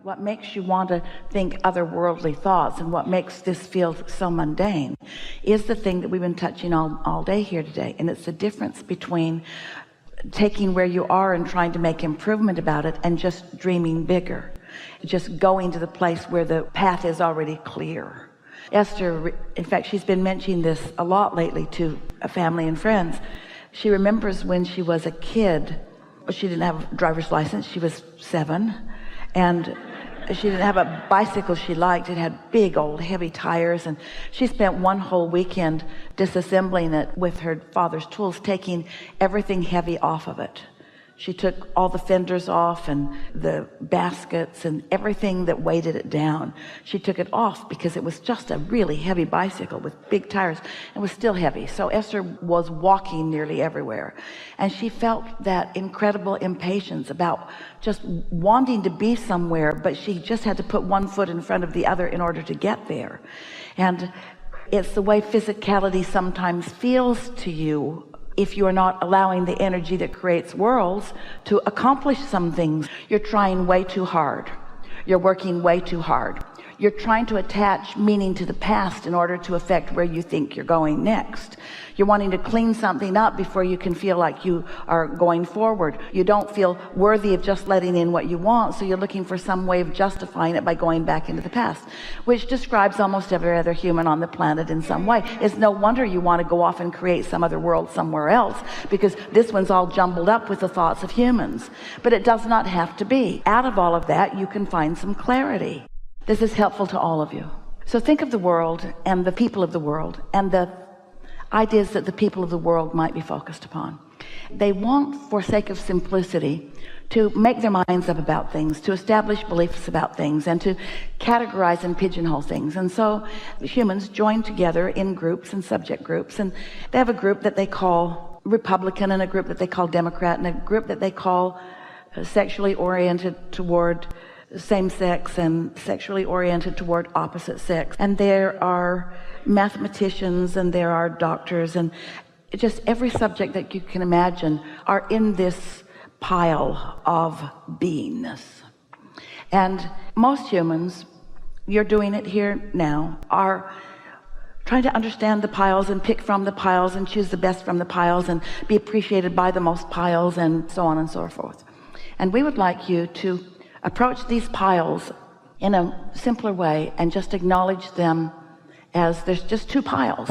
What makes you want to think otherworldly thoughts and what makes this feel so mundane is the thing that we've been touching all day here today. And it's the difference between taking where you are and trying to make improvement about it and just dreaming bigger, just going to the place where the path is already clear. Esther, in fact, she's been mentioning this a lot lately to family and friends. She remembers when she was a kid, she didn't have a driver's license. She was 7, and she didn't have a bicycle she liked. It had big old heavy tires, and she spent one whole weekend disassembling it with her father's tools, taking everything heavy off of it. She took all the fenders off and the baskets and everything that weighted it down. She took it off because it was just a really heavy bicycle with big tires and was still heavy. So Esther was walking nearly everywhere, and she felt that incredible impatience about just wanting to be somewhere, but she just had to put one foot in front of the other in order to get there. And it's the way physicality sometimes feels to you if you are not allowing the energy that creates worlds to accomplish some things. You're trying way too hard. You're working way too hard. You're trying to attach meaning to the past in order to affect where you think you're going next. You're wanting to clean something up before you can feel like you are going forward. You don't feel worthy of just letting in what you want, so you're looking for some way of justifying it by going back into the past, which describes almost every other human on the planet in some way. It's no wonder you want to go off and create some other world somewhere else, because this one's all jumbled up with the thoughts of humans. But it does not have to be. Out of all of that, you can find some clarity. This is helpful to all of you. So think of the world and the people of the world and the ideas that the people of the world might be focused upon. They want, for sake of simplicity, to make their minds up about things, to establish beliefs about things, and to categorize and pigeonhole things. And so humans join together in groups and subject groups, and they have a group that they call Republican, and a group that they call Democrat, and a group that they call sexually oriented toward same-sex and sexually oriented toward opposite sex. And there are mathematicians and there are doctors, and just every subject that you can imagine are in this pile of beingness. And most humans, you're doing it here now, are trying to understand the piles and pick from the piles and choose the best from the piles and be appreciated by the most piles and so on and so forth. And we would like you to approach these piles in a simpler way and just acknowledge them as there's just 2 piles.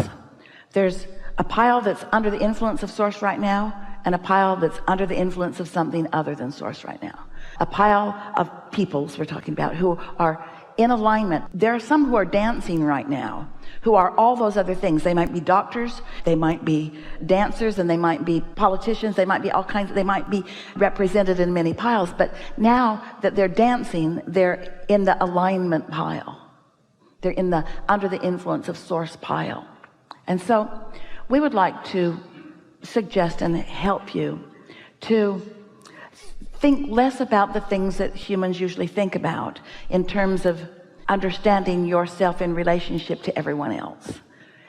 There's a pile that's under the influence of source right now, and a pile that's under the influence of something other than source right now. A pile of peoples we're talking about who are in alignment. There are some who are dancing right now who are all those other things. They might be doctors, they might be dancers, and they might be politicians, they might be all kinds, they might be represented in many piles. But now that they're dancing, they're in the alignment pile. They're in the under the influence of source pile. And so we would like to suggest and help you to think less about the things that humans usually think about in terms of understanding yourself in relationship to everyone else,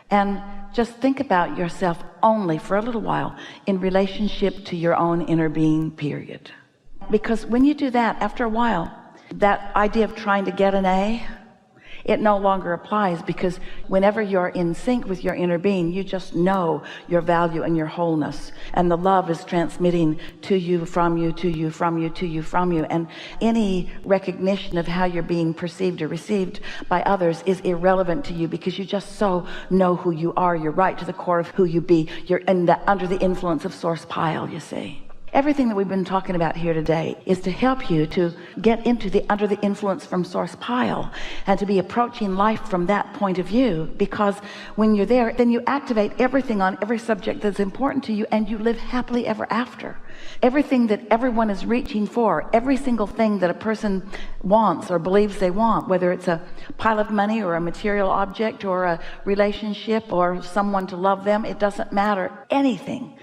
and just think about yourself only for a little while in relationship to your own inner being, period. Because when you do that, after a while, that idea of trying to get an A, it no longer applies, because whenever you're in sync with your inner being, you just know your value and your wholeness, and the love is transmitting to you, from you, to you, from you, to you, from you, and any recognition of how you're being perceived or received by others is irrelevant to you, because you just so know who you are. You're right to the core of who you be. You're under the influence of source pile, you see. Everything that we've been talking about here today is to help you to get into the under the influence from source pile and to be approaching life from that point of view, because when you're there, then you activate everything on every subject that's important to you, and you live happily ever after. Everything that everyone is reaching for, every single thing that a person wants or believes they want, whether it's a pile of money or a material object or a relationship or someone to love them, it doesn't matter. Anything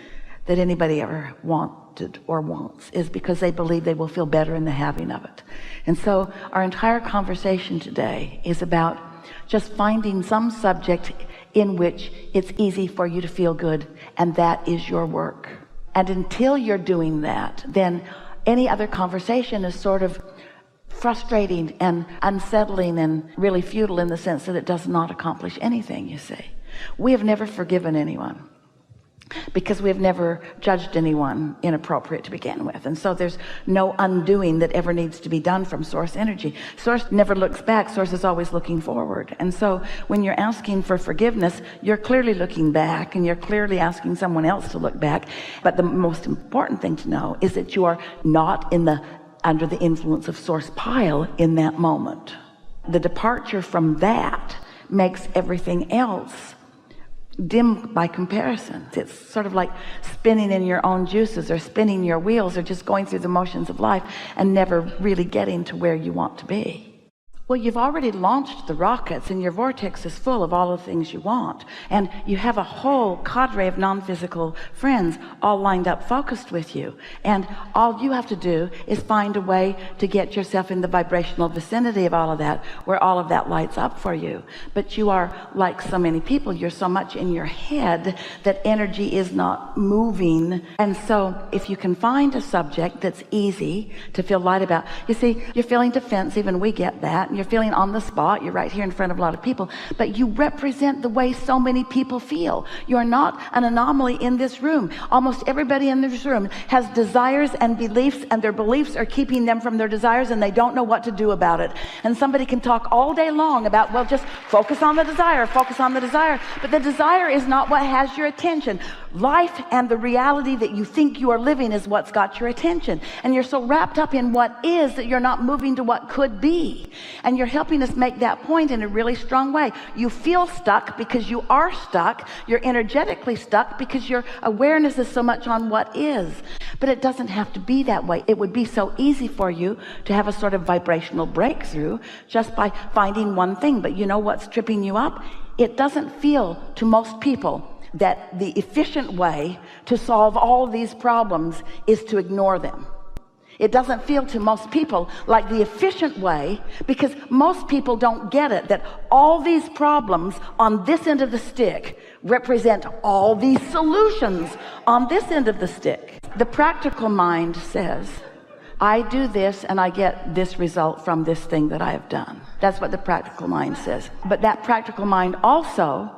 that anybody ever wanted or wants is because they believe they will feel better in the having of it. And so our entire conversation today is about just finding some subject in which it's easy for you to feel good, and that is your work. And until you're doing that, then any other conversation is sort of frustrating and unsettling and really futile in the sense that it does not accomplish anything. You see, we have never forgiven anyone because we have never judged anyone inappropriate to begin with, and so there's no undoing that ever needs to be done from source energy. Source never looks back. Source is always looking forward. And so when you're asking for forgiveness, you're clearly looking back, and you're clearly asking someone else to look back. But the most important thing to know is that you are not under the influence of source pile in that moment. The departure from that makes everything else dim by comparison. It's sort of like spinning in your own juices, or spinning your wheels, or just going through the motions of life and never really getting to where you want to be. Well, you've already launched the rockets, and your vortex is full of all the things you want, and you have a whole cadre of non-physical friends all lined up focused with you, and all you have to do is find a way to get yourself in the vibrational vicinity of all of that, where all of that lights up for you. But you are like so many people, you're so much in your head that energy is not moving. And so if you can find a subject that's easy to feel light about, you see, you're feeling defensive, and we get that. You're feeling on the spot. You're right here in front of a lot of people, but you represent the way so many people feel. You're not an anomaly in this room. Almost everybody in this room has desires and beliefs, and their beliefs are keeping them from their desires, and they don't know what to do about it. And somebody can talk all day long about, well, just focus on the desire, focus on the desire. But the desire is not what has your attention. Life and the reality that you think you are living is what's got your attention. And you're so wrapped up in what is that you're not moving to what could be. And you're helping us make that point in a really strong way. You feel stuck because you are stuck. You're energetically stuck because your awareness is so much on what is. But it doesn't have to be that way. It would be so easy for you to have a sort of vibrational breakthrough just by finding one thing. But you know what's tripping you up? It doesn't feel to most people that the efficient way to solve all these problems is to ignore them. It doesn't feel to most people like the efficient way, because most people don't get it, that all these problems on this end of the stick represent all these solutions on this end of the stick. The practical mind says, I do this and I get this result from this thing that I have done. That's what the practical mind says. But that practical mind also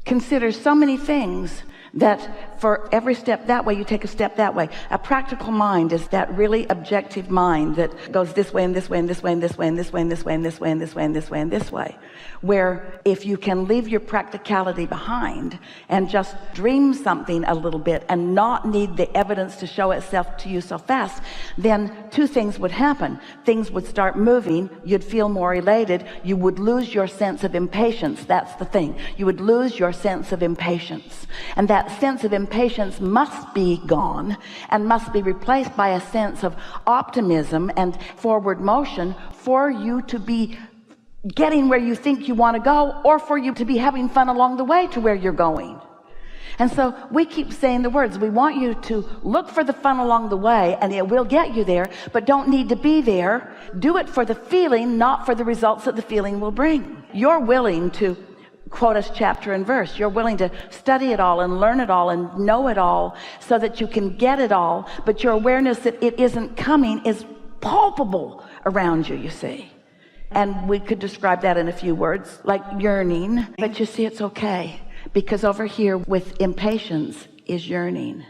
considers so many things that for every step that way, you take a step that way. A practical mind is that really objective mind that goes this way and this way and this way and this way and this way and this way and this way and this way and this way and this way. Where if you can leave your practicality behind and just dream something a little bit and not need the evidence to show itself to you so fast, then two things would happen. Things would start moving. You'd feel more elated. You would lose your sense of impatience. That's the thing. You would lose your sense of impatience. And that sense of impatience must be gone and must be replaced by a sense of optimism and forward motion for you to be getting where you think you want to go, or for you to be having fun along the way to where you're going. And so we keep saying the words, we want you to look for the fun along the way, and it will get you there, but don't need to be there. Do it for the feeling, not for the results that the feeling will bring. You're willing to quote us chapter and verse. You're willing to study it all and learn it all and know it all so that you can get it all, but your awareness that it isn't coming is palpable around you, you see. And we could describe that in a few words, like yearning. But you see, it's okay, because over here with impatience is yearning.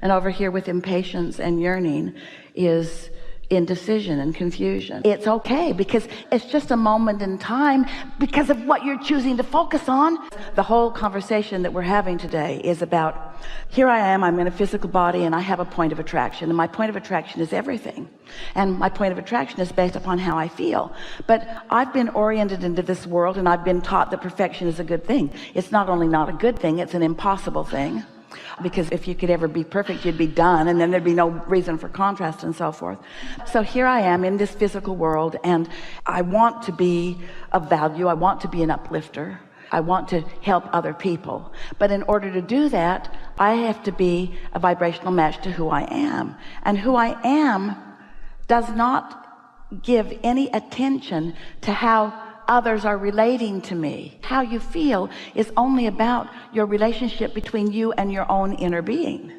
And over here with impatience and yearning is indecision and confusion. It's okay, because it's just a moment in time because of what you're choosing to focus on. The whole conversation that we're having today is about, here I am, I'm in a physical body, and I have a point of attraction, and my point of attraction is everything, and my point of attraction is based upon how I feel. But I've been oriented into this world, and I've been taught that perfection is a good thing. It's not only not a good thing, it's an impossible thing. Because if you could ever be perfect, you'd be done, and then there'd be no reason for contrast and so forth. So here I am in this physical world, and I want to be of value. I want to be an uplifter. I want to help other people. But in order to do that, I have to be a vibrational match to who I am. And who I am does not give any attention to how others are relating to me. How you feel is only about your relationship between you and your own inner being.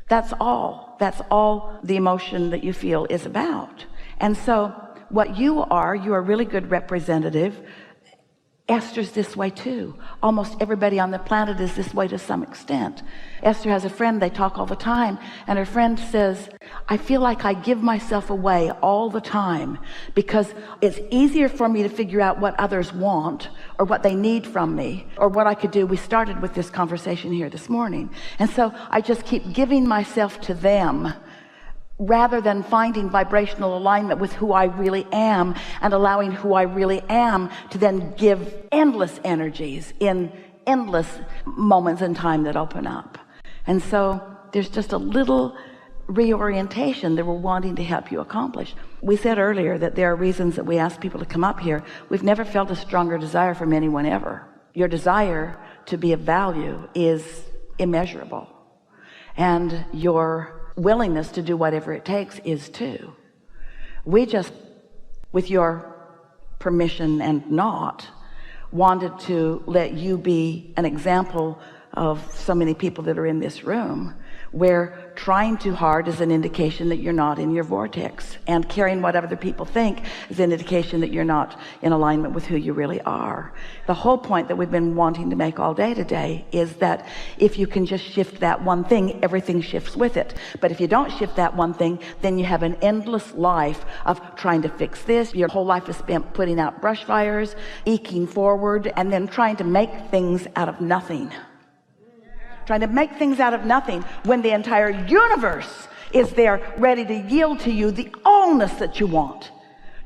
That's all the emotion that you feel is about. And so what you are a really good representative. Esther's this way too. Almost everybody on the planet is this way to some extent. Esther has a friend, they talk all the time, and her friend says, I feel like I give myself away all the time because it's easier for me to figure out what others want or what they need from me or what I could do. We started with this conversation here this morning. And so I just keep giving myself to them rather than finding vibrational alignment with who I really am and allowing who I really am to then give endless energies in endless moments in time that open up. And so there's just a little reorientation that we're wanting to help you accomplish. We said earlier that there are reasons that we ask people to come up here. We've never felt a stronger desire from anyone ever. Your desire to be of value is immeasurable, and your willingness to do whatever it takes is too. We just, with your permission and not, wanted to let you be an example of so many people that are in this room where trying too hard is an indication that you're not in your vortex, and caring what other people think is an indication that you're not in alignment with who you really are. The whole point that we've been wanting to make all day today is that if you can just shift that one thing, everything shifts with it. But if you don't shift that one thing, then you have an endless life of trying to fix this. Your whole life is spent putting out brush fires, eking forward, and then trying to make things out of nothing. Trying to make things out of nothing when the entire universe is there ready to yield to you the allness that you want.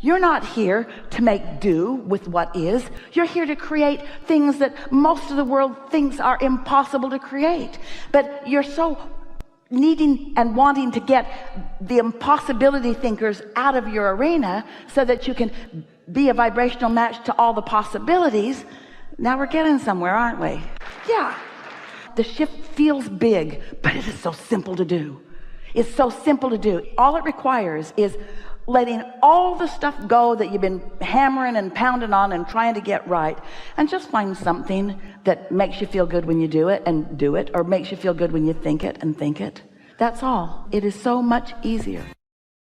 You're not here to make do with what is. You're here to create things that most of the world thinks are impossible to create. But you're so needing and wanting to get the impossibility thinkers out of your arena so that you can be a vibrational match to all the possibilities. Now we're getting somewhere, aren't we? Yeah. The shift feels big, but it is so simple to do. It's so simple to do. All it requires is letting all the stuff go that you've been hammering and pounding on and trying to get right, and just find something that makes you feel good when you do it and do it, or makes you feel good when you think it and think it. That's all. It is so much easier.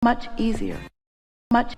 Much easier. Much